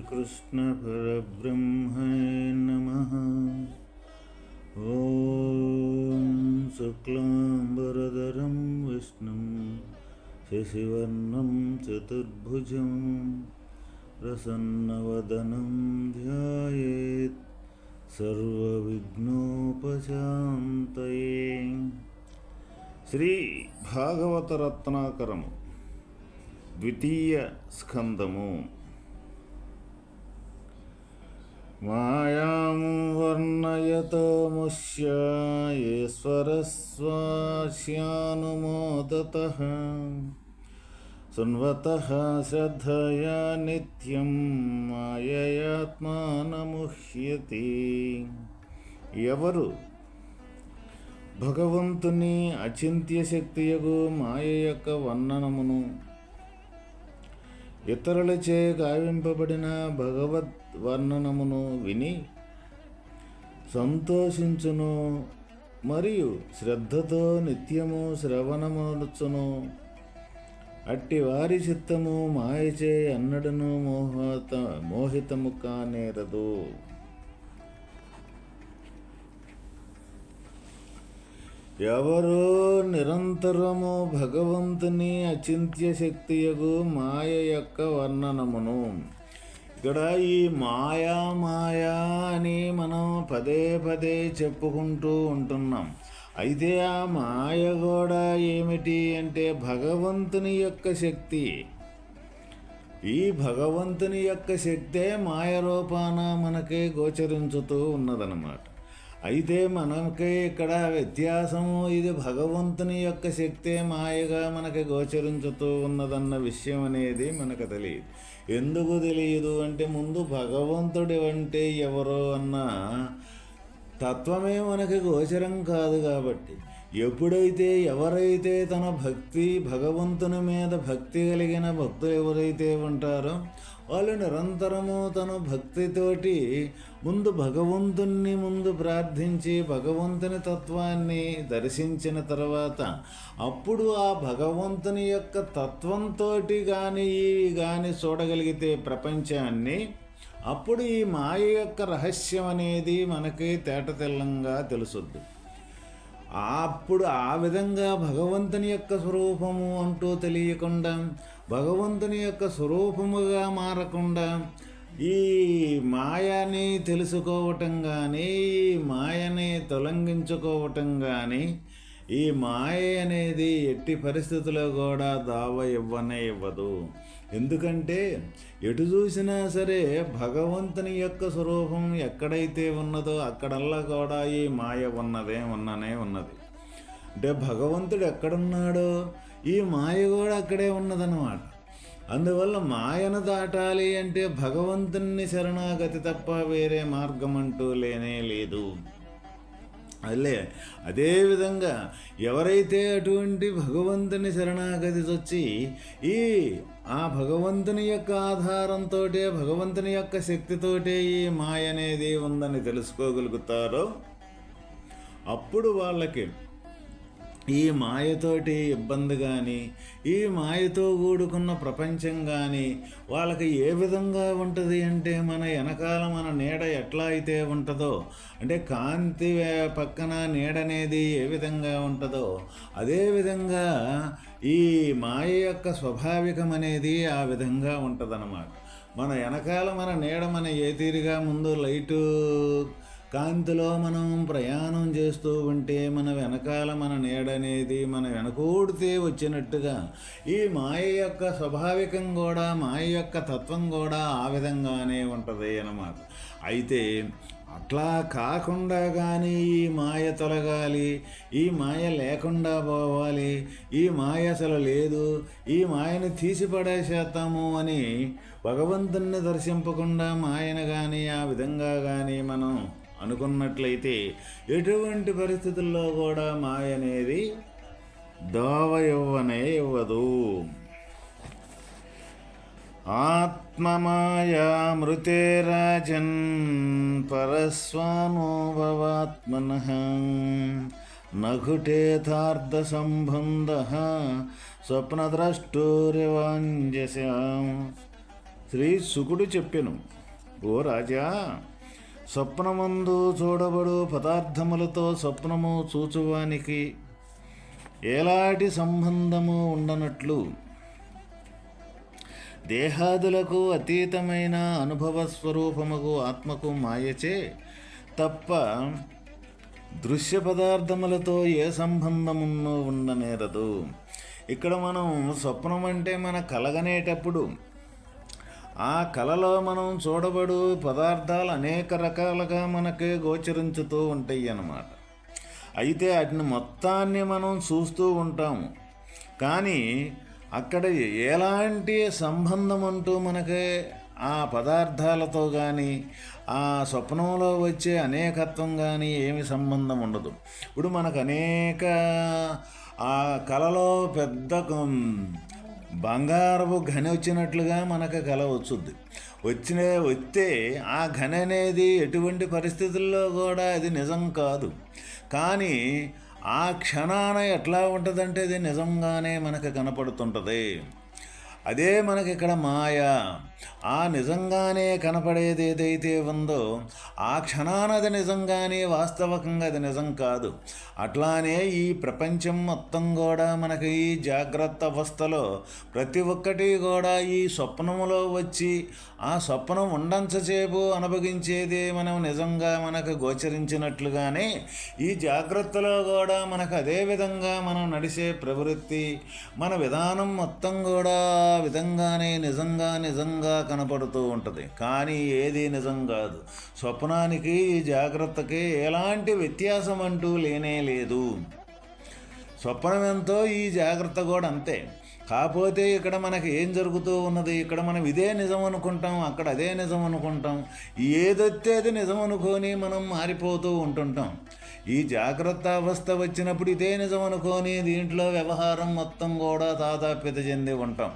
श्रीकृष्णपरब्रह्मणे नमः। ॐ शुक्लाम्बरधरं विष्णुं शशिवर्णं चतुर्भुजं प्रसन्नवदनं ध्यायेत् सर्वविघ्नोपशान्तये। శ్రీ భాగవత రత్నాకరము ద్వితీయ స్కందము. మాయాం వర్ణయతోముష్య ఈశ్వరస్వాస్యానుమోదతః శృణ్వతః శ్రద్ధయా నిత్యం మాయయాత్మానముహ్యతి. ఎవరు భగవంతుని అచింత్య శక్తియగు మాయ యొక్క వర్ణనమును, ఇతరులచే గావింపబడిన భగవద్ వర్ణనమును విని సంతోషించును మరియు శ్రద్ధతో నిత్యము శ్రవణమునుచును, అట్టి వారి చిత్తము మాయచే అన్నడను మోహితము కానేరదు. ఎవరో నిరంతరము భగవంతుని అచింత్య శక్తియగు మాయ యొక్క వర్ణనమును, ఇక్కడ ఈ మాయా అని మనం పదే పదే చెప్పుకుంటూ ఉంటున్నాం. అయితే ఆ మాయ కూడా ఏమిటి అంటే భగవంతుని యొక్క శక్తి. ఈ భగవంతుని యొక్క శక్తే మాయ రూపాన మనకి గోచరించుతూ ఉన్నదన్నమాట. అయితే మనకి ఇక్కడ వ్యత్యాసము, ఇది భగవంతుని యొక్క శక్తే మాయగా మనకి గోచరించుతూ ఉన్నదన్న విషయం అనేది మనకు తెలియదు. ఎందుకు తెలియదు అంటే ముందు భగవంతుడి అంటే ఎవరో అన్న తత్వమే మనకి గోచరం కాదు. కాబట్టి ఎప్పుడైతే ఎవరైతే తన భగవంతుని మీద భక్తి కలిగిన భక్తులు ఎవరైతే ఉంటారో వాళ్ళు నిరంతరము తన భక్తితోటి భగవంతుణ్ణి ప్రార్థించి భగవంతుని తత్వాన్ని దర్శించిన తర్వాత అప్పుడు ఆ భగవంతుని యొక్క తత్వంతో కానీ చూడగలిగితే ప్రపంచాన్ని, అప్పుడు ఈ మాయ యొక్క రహస్యం అనేది మనకి తేటతెల్లంగా తెలుసుద్ది. అప్పుడు ఆ విధంగా భగవంతుని యొక్క స్వరూపము అంటూ తెలియకుండా, భగవంతుని యొక్క స్వరూపముగా మారకుండా ఈ మాయని తెలుసుకోవటం కానీ, ఈ మాయని తొలగించుకోవటం కానీ, ఈ మాయ అనేది ఎట్టి పరిస్థితుల్లో కూడా దావ ఇవ్వదు. ఎందుకంటే ఎటు చూసినా సరే భగవంతుని యొక్క స్వరూపం ఎక్కడైతే ఉన్నదో అక్కడల్లా కూడా ఈ మాయ ఉన్ననే ఉన్నది. అంటే భగవంతుడు ఎక్కడున్నాడో ఈ మాయ కూడా అక్కడే ఉన్నదన్నమాట. అందువల్ల మాయను దాటాలి అంటే భగవంతుని శరణాగతి తప్ప వేరే మార్గం అంటూ లేనే లేదు. అదేవిధంగా ఎవరైతే అటువంటి భగవంతుని శరణాగతి వచ్చి ఆ భగవంతుని యొక్క ఆధారంతో, భగవంతుని యొక్క శక్తితోటే ఈ మాయ అనేది ఉందని తెలుసుకోగలుగుతారో అప్పుడు వాళ్ళకి ఈ మాయతోటి ఇబ్బంది కానీ, ఈ మాయతో కూడుకున్న ప్రపంచం కానీ వాళ్ళకి ఏ విధంగా ఉంటుంది అంటే మన వెనకాల మన నీడ ఎట్లా అయితే ఉంటుందో, అంటే కాంతి పక్కన నీడ అనేది ఏ విధంగా ఉంటుందో అదేవిధంగా ఈ మాయ యొక్క స్వాభావికం అనేది ఆ విధంగా ఉంటుందన్నమాట. మన వెనకాల మన నీడ మన ఏ తీరుగా ముందు లైటు కాంతిలో మనం ప్రయాణం చేస్తూ ఉంటే మన వెనకాల మన నీడ అనేది మన వెనకూడితే వచ్చినట్టుగా ఈ మాయ యొక్క స్వాభావికం కూడా, మాయ యొక్క తత్వం కూడా ఆ విధంగానే ఉంటుంది అన్నమాట. అయితే అట్లా కాకుండా కానీ ఈ మాయ తొలగాలి, ఈ మాయ లేకుండా పోవాలి, ఈ మాయ అసలు లేదు, ఈ మాయను తీసిపడేసేస్తాము అని భగవంతుని దర్శింపకుండా మాయను కానీ ఆ విధంగా కానీ మనం అనుకున్నట్లయితే ఎటువంటి పరిస్థితుల్లో కూడా మాయ అనేది దోవ ఇవ్వదు. ఆత్మమాయామృతే రాజన్ పరస్వానుభవాత్మనః నఘుటేథార్థ సంబంధ స్వప్నద్రష్టోరివాంజస. శ్రీ శుకుడు చెప్పెను, ఓ రాజా, స్వప్నమందు చూడబడు పదార్థములతో స్వప్నము చూచువానికి ఎలాంటి సంబంధము ఉండనట్లు దేహాదులకు అతీతమైన అనుభవ స్వరూపముకు ఆత్మకు మాయచే తప్ప దృశ్య పదార్థములతో ఏ సంబంధమును ఉండనేరదు. ఇక్కడ మనం స్వప్నం అంటే మన కలగనేటప్పుడు ఆ కలలో మనం చూడబడు పదార్థాలు అనేక రకాలుగా మనకి గోచరించుతూ ఉంటాయి అన్నమాట. అయితే వాటిని మొత్తాన్ని మనం చూస్తూ ఉంటాము, కానీ అక్కడ ఎలాంటి సంబంధం అంటూ మనకి ఆ పదార్థాలతో కానీ ఆ స్వప్నంలో వచ్చే అనేకత్వం కానీ ఏమి సంబంధం ఉండదు. ఇప్పుడు మనకు అనేక ఆ కళలో పెద్ద బంగారపు గని వచ్చినట్లుగా మనకు కళ వచ్చుద్ది. వస్తే ఆ గని అనేది ఎటువంటి పరిస్థితుల్లో కూడా అది నిజం కాదు, కానీ ఆ క్షణాన ఎట్లా ఉంటుందంటే అది నిజంగానే మనకు కనపడుతుంటుంది. అదే మనకి ఇక్కడ మాయ. ఆ నిజంగానే కనపడేది ఏదైతే ఉందో ఆ క్షణాన అది నిజంగానే వాస్తవకంగా అది నిజం కాదు. అట్లానే ఈ ప్రపంచం మొత్తం కూడా మనకి ఈ జాగ్రత్త అవస్థలో ప్రతి ఒక్కటి కూడా ఈ స్వప్నములో వచ్చి ఆ స్వప్నం ఉండంతసేపు అనుభవించేది మనం నిజంగా మనకు గోచరించినట్లుగానే ఈ జాగ్రత్తలో కూడా మనకు అదే విధంగా మనం నడిచే ప్రవృత్తి మన విధానం మొత్తం కూడా విధంగానే నిజంగా కనపడుతూ ఉంటుంది. కానీ ఏది నిజం కాదు. స్వప్నానికి ఈ జాగ్రత్తకి ఎలాంటి వ్యత్యాసం అంటూ లేనే లేదు. స్వప్నం ఎంతో ఈ జాగ్రత్త కూడా అంతే. కాకపోతే ఇక్కడ మనకి ఏం జరుగుతూ ఉన్నది, ఇక్కడ మనం ఇదే నిజం అనుకుంటాం, అక్కడ అదే నిజం అనుకుంటాం. ఏదొస్తే అది నిజం అనుకొని మనం మారిపోతూ ఉంటుంటాం. ఈ జాగ్రత్త అవస్థ వచ్చినప్పుడు ఇదే నిజం అనుకొని దీంట్లో వ్యవహారం మొత్తం కూడా తాదాప్యత చెంది ఉంటాం.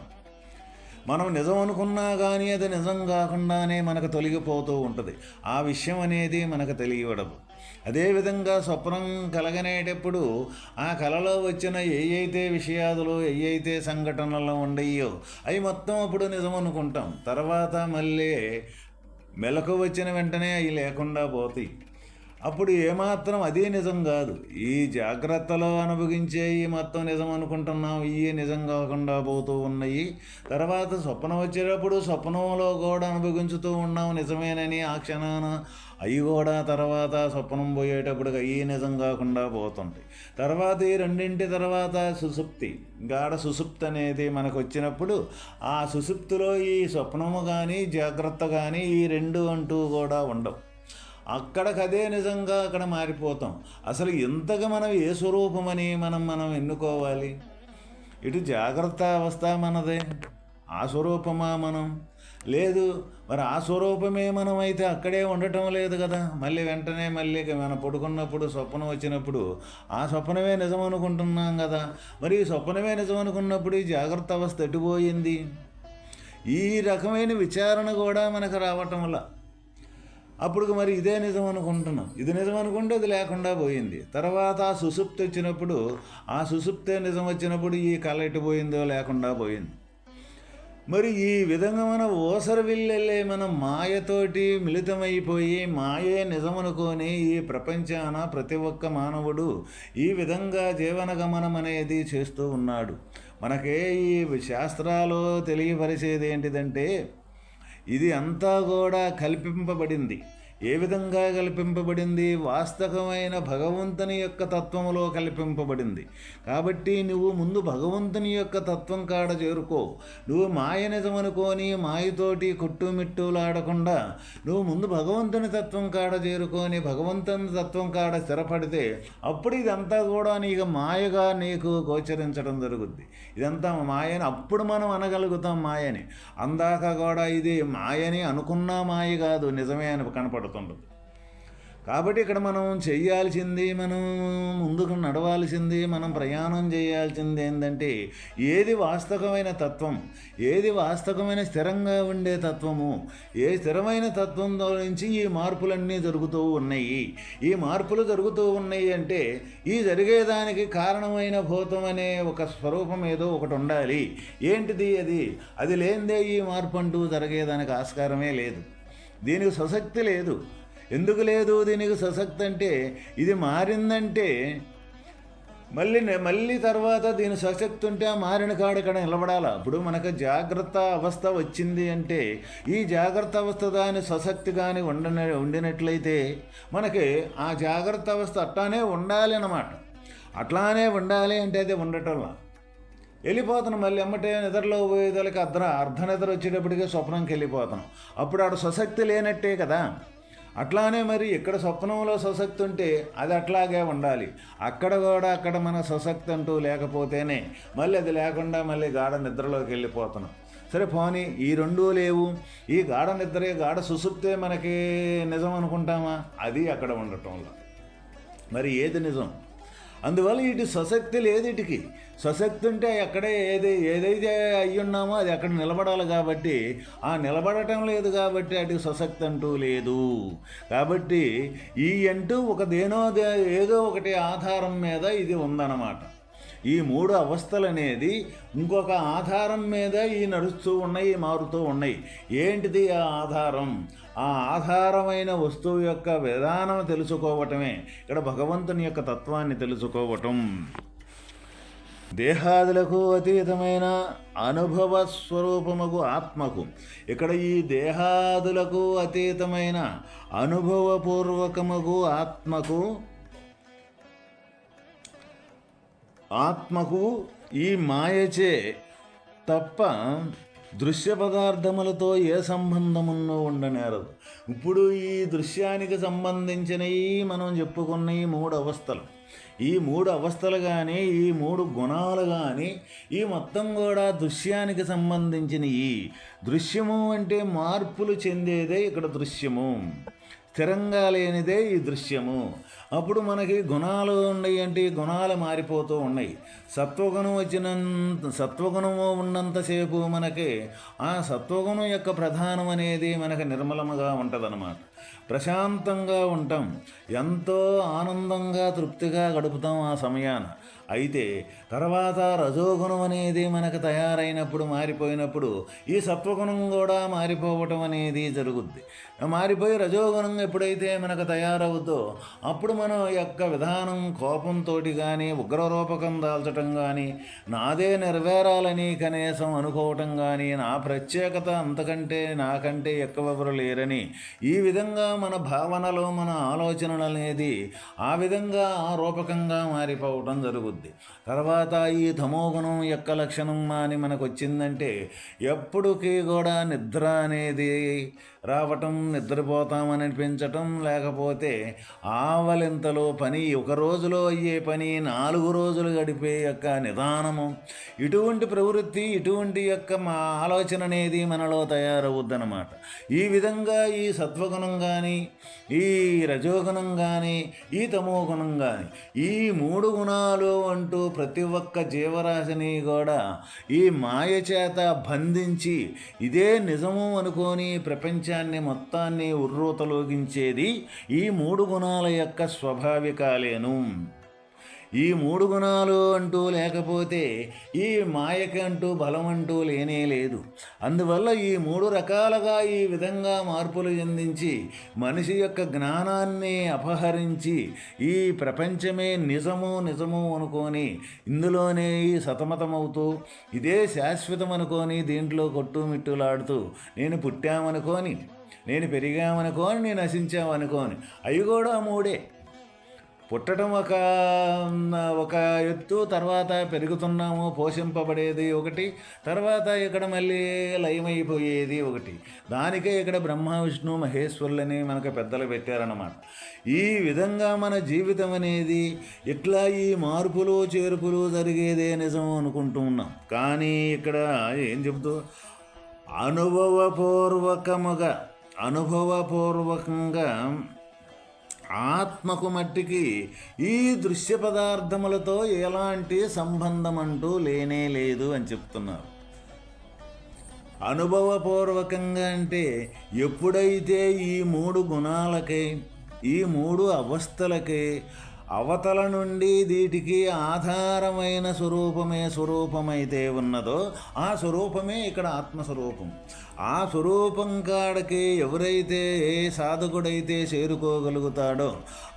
మనం నిజం అనుకున్నా కానీ అది నిజం కాకుండానే మనకు తొలగిపోతూ ఉంటుంది. ఆ విషయం అనేది మనకు తెలియవడదు. అదేవిధంగా స్వప్నం కలగనేటప్పుడు ఆ కలలో వచ్చిన అయితే విషయాదులు అయితే సంఘటనలు ఉండయో అవి మొత్తం అప్పుడు నిజం అనుకుంటాం. తర్వాత మళ్ళీ మెలకు వచ్చిన వెంటనే అవి లేకుండా పోతాయి. అప్పుడు ఏమాత్రం అదే నిజం కాదు. ఈ జాగ్రత్తలో అనుభవించే ఈ మొత్తం నిజం అనుకుంటున్నాం, ఇవి నిజం కాకుండా పోతూ ఉన్నాయి. తర్వాత స్వప్నం వచ్చేటప్పుడు స్వప్నంలో కూడా అనుభవించుతూ ఉన్నాం నిజమేనని ఆ క్షణాన. అవి కూడా తర్వాత స్వప్నం పోయేటప్పుడు అవి నిజం కాకుండా పోతుంటాయి. తర్వాత ఈ రెండింటి తర్వాత సుషుప్తి, గాఢ సుషుప్తి అనేది మనకు వచ్చినప్పుడు ఆ సుషుప్తిలో ఈ స్వప్నము కానీ జాగ్రత్త కానీ ఈ రెండు అంటూ కూడా ఉండవు. అక్కడికదే నిజంగా అక్కడ మారిపోతాం. అసలు ఇంతగా మనం ఏ స్వరూపమని మనం ఎన్నుకోవాలి? ఇటు జాగ్రత్త అవస్థ మనదే, ఆ స్వరూపమా మనం? లేదు. మరి ఆ స్వరూపమే మనం అయితే అక్కడే ఉండటం లేదు కదా. మళ్ళీ వెంటనే మనం పడుకున్నప్పుడు స్వప్నం వచ్చినప్పుడు ఆ స్వప్నమే నిజం అనుకుంటున్నాం కదా. మరి ఈ స్వప్నమే నిజం అనుకున్నప్పుడు ఈ జాగ్రత్త అవస్థ ఎటుపోయింది? ఈ రకమైన విచారణ కూడా మనకు రావటం వల్ల అప్పుడు మరి ఇదే నిజం అనుకుంటున్నాం. ఇది నిజం అనుకుంటే అది లేకుండా పోయింది. తర్వాత ఆ సుషుప్తి వచ్చినప్పుడు ఆ సుషుప్తే నిజం వచ్చినప్పుడు ఈ కళ ఎటుపోయిందో లేకుండా పోయింది. మరి ఈ విధంగా మన ఓసరవిల్లెళ్ళే మనం మాయతోటి మిళితమైపోయి మాయే నిజమనుకొని ఈ ప్రపంచాన ప్రతి ఒక్క మానవుడు ఈ విధంగా జీవన గమనం అనేది చేస్తూ ఉన్నాడు. మనకే ఈ శాస్త్రాలు తెలియపరిచేది ఏంటిదంటే ఇది అంతా కూడా కల్పింపబడింది. ఏ విధంగా కల్పింపబడింది? వాస్తవమైన భగవంతుని యొక్క తత్వములో కల్పింపబడింది. కాబట్టి నువ్వు ముందు భగవంతుని యొక్క తత్వం కాడ చేరుకో. నువ్వు మాయ నిజమనుకొని మాయతోటి కొట్టుమిట్టులాడకుండా నువ్వు ముందు భగవంతుని తత్వం కాడ చేరుకొని భగవంతుని తత్వం కాడ స్థిరపడితే అప్పుడు ఇదంతా కూడా నీకు మాయగా నీకు గోచరించడం జరుగుద్ది. ఇదంతా మాయని అప్పుడు మనం అనగలుగుతాం మాయని. అందాక కూడా ఇది మాయని అనుకున్నా మాయ కాదు, నిజమే అని కనపడుతుంది. కాబట్టి ఇక్కడ మనం చేయాల్సింది, మనం ముందుకు నడవాల్సింది, మనం ప్రయాణం చేయాల్సింది ఏంటంటే ఏది వాస్తవమైన తత్వం, ఏది వాస్తవమైన స్థిరంగా ఉండే తత్వము, ఏ స్థిరమైన తత్వంలో నుంచి ఈ మార్పులన్నీ జరుగుతూ ఉన్నాయి. ఈ మార్పులు జరుగుతూ ఉన్నాయి అంటే ఈ జరిగేదానికి కారణమైన భూతం అనే ఒక స్వరూపం ఏదో ఒకటి ఉండాలి. ఏంటిది అది? అది లేనిదే ఈ మార్పు అంటూ జరిగేదానికి ఆస్కారమే లేదు. దీనికి స్వశక్తి లేదు. ఎందుకు లేదు దీనికి స్వశక్తి అంటే, ఇది మారిందంటే మళ్ళీ తర్వాత దీని స్వశక్తి ఉంటే ఆ మారిన కాడ ఇక్కడ నిలబడాల. ఇప్పుడు మనకు జాగ్రత్త అవస్థ వచ్చింది అంటే ఈ జాగ్రత్త అవస్థ దాని స్వశక్తి కానీ ఉండినట్లయితే మనకి ఆ జాగ్రత్త అవస్థ అట్లానే ఉండాలి అన్నమాట. అట్లానే ఉండాలి అంటే అది ఉండటంలా వెళ్ళిపోతున్నాం. మళ్ళీ ఎమ్మటే నిద్రలో పోయేదానికి అర్ధ నిద్ర వచ్చేటప్పటికే స్వప్నంకి వెళ్ళిపోతాం. అప్పుడు ఆడ స్వశక్తి లేనట్టే కదా. అట్లానే మరి ఇక్కడ స్వప్నంలో స్వశక్తి ఉంటే అది అట్లాగే ఉండాలి. అక్కడ మన స్వశక్తి అంటూ లేకపోతేనే మళ్ళీ అది లేకుండా మళ్ళీ గాఢ నిద్రలోకి వెళ్ళిపోతున్నాం. సరే పోనీ ఈ రెండూ లేవు, ఈ గాఢ నిద్రే గాఢ సుసుప్తే మనకి నిజం అనుకుంటామా? అది అక్కడ ఉండటంలో మరి ఏది నిజం? అందువల్ల ఇటు స్వశక్తి లేదు. ఇటుకి స్వశక్తి ఉంటే అక్కడే ఏదైతే అయ్యున్నామో అది అక్కడ నిలబడాలి. కాబట్టి ఆ నిలబడటం లేదు కాబట్టి అటు స్వశక్తి అంటూ లేదు. కాబట్టి ఈ అంటూ ఏదో ఒకటి ఆధారం మీద ఇది ఉందన్నమాట. ఈ మూడు అవస్థలు అనేది ఇంకొక ఆధారం మీద నడుస్తూ ఉన్నాయి, మారుతూ ఉన్నాయి. ఏంటిది ఆ ఆధారం? ఆ ఆధారమైన వస్తువు యొక్క విధానం తెలుసుకోవటమే ఇక్కడ భగవంతుని యొక్క తత్వాన్ని తెలుసుకోవటం. దేహాదులకు అతీతమైన అనుభవ స్వరూపముగు ఆత్మకు, ఇక్కడ ఈ దేహాదులకు అతీతమైన అనుభవపూర్వకముగు ఆత్మకు ఈ మాయచే తప్ప దృశ్య పదార్థములతో ఏ సంబంధమున్నో ఉండనేరదు. ఇప్పుడు ఈ దృశ్యానికి సంబంధించినవి మనం చెప్పుకున్న ఈ మూడు అవస్థలు, ఈ మూడు అవస్థలు కానీ ఈ మూడు గుణాలు కానీ ఈ మొత్తం కూడా దృశ్యానికి సంబంధించినవి. దృశ్యము అంటే మార్పులు చెందేదే ఇక్కడ దృశ్యము, స్థిరంగా లేనిదే ఈ దృశ్యము. అప్పుడు మనకి గుణాలు ఉన్నాయి అంటే గుణాలు మారిపోతూ ఉన్నాయి. సత్వగుణము ఉన్నంతసేపు మనకి ఆ సత్వగుణం యొక్క ప్రధానం అనేది మనకి నిర్మలముగా ఉంటుందన్నమాట. ప్రశాంతంగా ఉంటాం, ఎంతో ఆనందంగా తృప్తిగా గడుపుతాం ఆ సమయాన. అయితే తర్వాత రజోగుణం అనేది మనకు తయారైనప్పుడు, మారిపోయినప్పుడు ఈ సత్వగుణం కూడా మారిపోవటం అనేది జరుగుద్ది. మారిపోయి రజోగుణం ఎప్పుడైతే మనకు తయారవుతో అప్పుడు మనం యొక్క విధానం కోపంతో కానీ ఉగ్రరూపకం దాల్చటం కానీ, నాదే నెరవేరాలని కనీసం అనుకోవటం కానీ, నా ప్రత్యేకత అంతకంటే నాకంటే ఎక్కువెవరు లేరని ఈ విధంగా మన భావనలు మన ఆలోచనలు అనేది ఆ విధంగా ఆ రూపకంగా మారిపోవటం జరుగుద్ది. తర్వాత ఈ తమోగుణం యొక్క లక్షణం అని మనకు వచ్చిందంటే ఎప్పటికీ కూడా నిద్ర అనేది రావటం, నిద్రపోతామని అనిపించటం, లేకపోతే ఆవలింతలో పని, ఒక రోజులో అయ్యే పని 4 రోజులు గడిపే యొక్క నిదానము, ఇటువంటి ప్రవృత్తి, ఇటువంటి యొక్క మా ఆలోచన అనేది మనలో తయారవుద్దనమాట. ఈ విధంగా ఈ సత్వగుణం కానీ, ఈ రజోగుణం కానీ, ఈ తమోగుణం కానీ, ఈ 3 గుణాలు అంటూ ప్రతి ఒక్క జీవరాశిని కూడా ఈ మాయ చేత బంధించి ఇదే నిజము అనుకొని ప్రపంచాన్ని మొత్తాన్ని ఉర్రూతలోగించేది ఈ 3 గుణాల యొక్క స్వాభావికాలేను. ఈ 3 గుణాలు అంటూ లేకపోతే ఈ మాయకంటూ బలం అంటూ లేనే లేదు. అందువల్ల ఈ 3 రకాలుగా ఈ విధంగా మార్పులు చెందించి మనిషి యొక్క జ్ఞానాన్ని అపహరించి ఈ ప్రపంచమే నిజము అనుకొని ఇందులోనే సతమతమవుతూ ఇదే శాశ్వతం అనుకొని దీంట్లో కొట్టుమిట్టులాడుతూ నేను పుట్టామనుకోని, నేను పెరిగామనుకోని, నేను నశించామనుకోని, అవి కూడా 3. పుట్టడం ఒక ఎత్తు, తర్వాత పెరుగుతున్నాము, పోషింపబడేది ఒకటి, తర్వాత ఇక్కడ మళ్ళీ లయమైపోయేది ఒకటి. దానికే ఇక్కడ బ్రహ్మ విష్ణు మహేశ్వరులని మనకు పెద్దలు పెట్టారన్నమాట. ఈ విధంగా మన జీవితం అనేది ఇట్లా ఈ మార్పులు చేర్పులు జరిగేదే నిజం అనుకుంటూ ఉన్నాం. కానీ ఇక్కడ ఏం చెబుతూ అనుభవపూర్వకంగా ఆత్మకు మట్టికి ఈ దృశ్య పదార్థములతో ఎలాంటి సంబంధం అంటూ లేనే లేదు అని చెప్తున్నారు. అనుభవపూర్వకంగా అంటే ఎప్పుడైతే ఈ 3 గుణాలకి, ఈ 3 అవస్థలకి అవతల నుండి వీటికి ఆధారమైన స్వరూపమే స్వరూపమైతే ఉన్నదో ఆ స్వరూపమే ఇక్కడ ఆత్మస్వరూపం. ఆ స్వరూపం కాడకి ఎవరైతే ఏ సాధకుడైతే చేరుకోగలుగుతాడో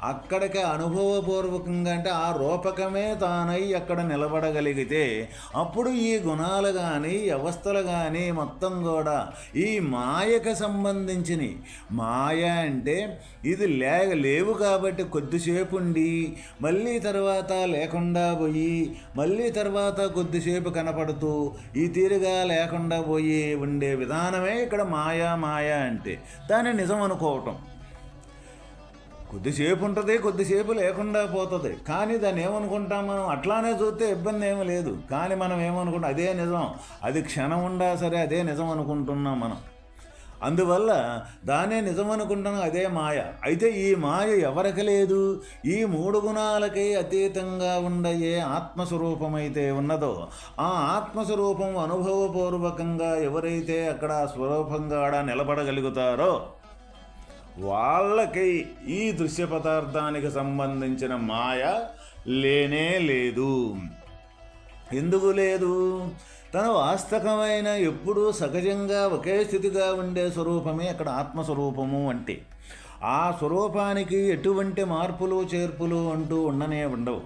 అక్కడికి అనుభవపూర్వకంగా అంటే ఆ రూపకమే తానై అక్కడ నిలబడగలిగితే అప్పుడు ఈ గుణాలు కానీ అవస్థలు కానీ మొత్తం కూడా ఈ మాయకు సంబంధించినవి. మాయ అంటే ఇది లేవు కాబట్టి కొద్దిసేపు ఉండి మళ్ళీ తర్వాత లేకుండా పోయి మళ్ళీ తర్వాత కొద్దిసేపు కనపడుతూ ఈ తీరుగా లేకుండా పోయి ఉండే విధానమే ఇక్కడ మాయ అంటే. దాన్ని నిజం అనుకోవటం. కొద్దిసేపు ఉంటుంది, కొద్దిసేపు లేకుండా పోతుంది. కానీ దాన్ని ఏమనుకుంటాం మనం? అట్లానే చూస్తే ఇబ్బంది ఏమీ లేదు. కానీ మనం ఏమనుకుంటాం? అదే నిజం. అది క్షణం ఉండా సరే అదే నిజం అనుకుంటున్నాం మనం. అందువల్ల దానే నిజం అనుకుంటున్నాం, అదే మాయ. అయితే ఈ మాయ ఎవరికి లేదు? ఈ మూడు గుణాలకి అతీతంగా ఉండయే ఆత్మస్వరూపమైతే ఉన్నదో ఆ ఆత్మస్వరూపం అనుభవపూర్వకంగా ఎవరైతే అక్కడ స్వరూపంగా నిలబడగలుగుతారో వాళ్ళకి ఈ దృశ్య పదార్థానికి సంబంధించిన మాయ లేనే లేదు. ఎందుకు లేదు? తన వాస్తవమైన ఎప్పుడూ సహజంగా ఒకే స్థితిగా ఉండే స్వరూపమే అక్కడ ఆత్మస్వరూపము అంటే. ఆ స్వరూపానికి ఎటువంటి మార్పులు చేర్పులు అంటూ ఉండవు.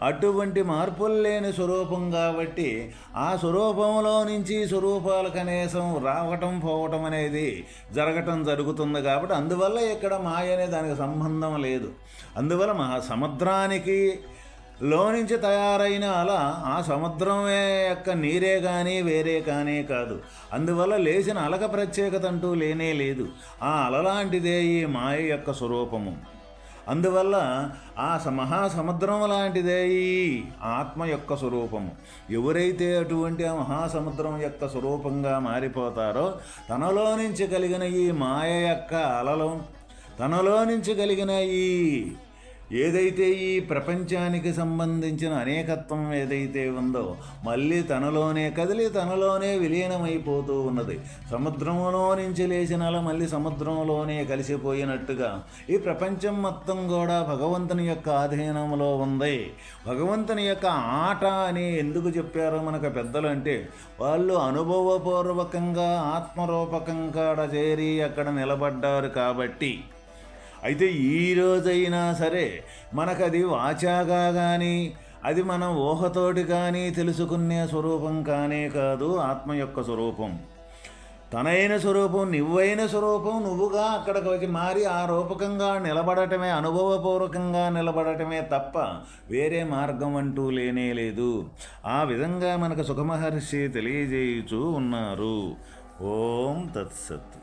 అటువంటి మార్పులు లేని స్వరూపం కాబట్టి ఆ స్వరూపంలో నుంచి స్వరూపాల కనీసం రావటం పోవటం అనేది జరుగుతుంది కాబట్టి అందువల్ల ఇక్కడ మాయ అనే దానికి సంబంధం లేదు. అందువల్ల సముద్రానికి నుంచి తయారైన అల ఆ సముద్రమే యొక్క నీరే కానీ వేరే కానీ కాదు. అందువల్ల లేచిన అలక ప్రత్యేకత అంటూ లేనే లేదు. ఆ అలలాంటిదే ఈ మాయ యొక్క స్వరూపము. అందువల్ల ఆ మహాసముద్రం లాంటిదే ఈ ఆత్మ యొక్క స్వరూపము. ఎవరైతే అటువంటి ఆ మహాసముద్రం యొక్క స్వరూపంగా మారిపోతారో తనలో నుంచి కలిగిన ఈ మాయ యొక్క అలలు, తనలో నుంచి కలిగిన ఈ ఏదైతే ఈ ప్రపంచానికి సంబంధించిన అనేకత్వం ఏదైతే ఉందో మళ్ళీ తనలోనే కదిలి తనలోనే విలీనమైపోతూ ఉన్నది. సముద్రంలో నుంచి లేచిన అల మళ్ళీ సముద్రంలోనే కలిసిపోయినట్టుగా ఈ ప్రపంచం మొత్తం కూడా భగవంతుని యొక్క ఆధీనంలో ఉంది. భగవంతుని యొక్క ఆట అని ఎందుకు చెప్పారో మనకు పెద్దలు అంటే వాళ్ళు అనుభవపూర్వకంగా ఆత్మరూపకంగా చేరి అక్కడ నిలబడ్డారు కాబట్టి. అయితే ఈ రోజైనా సరే మనకు అది వాచాగా కానీ అది మన ఊహతోటి కానీ తెలుసుకునే స్వరూపం కానే కాదు ఆత్మ యొక్క స్వరూపం. తనైన స్వరూపం, నువ్వైన స్వరూపం నువ్వుగా అక్కడికి వచ్చి మారి ఆ రూపకంగా నిలబడటమే, అనుభవపూర్వకంగా నిలబడటమే తప్ప వేరే మార్గం అంటూ లేనే లేదు. ఆ విధంగా మనకు సుఖమహర్షి తెలియజేయుచూ ఉన్నారు. ఓం తత్సత్.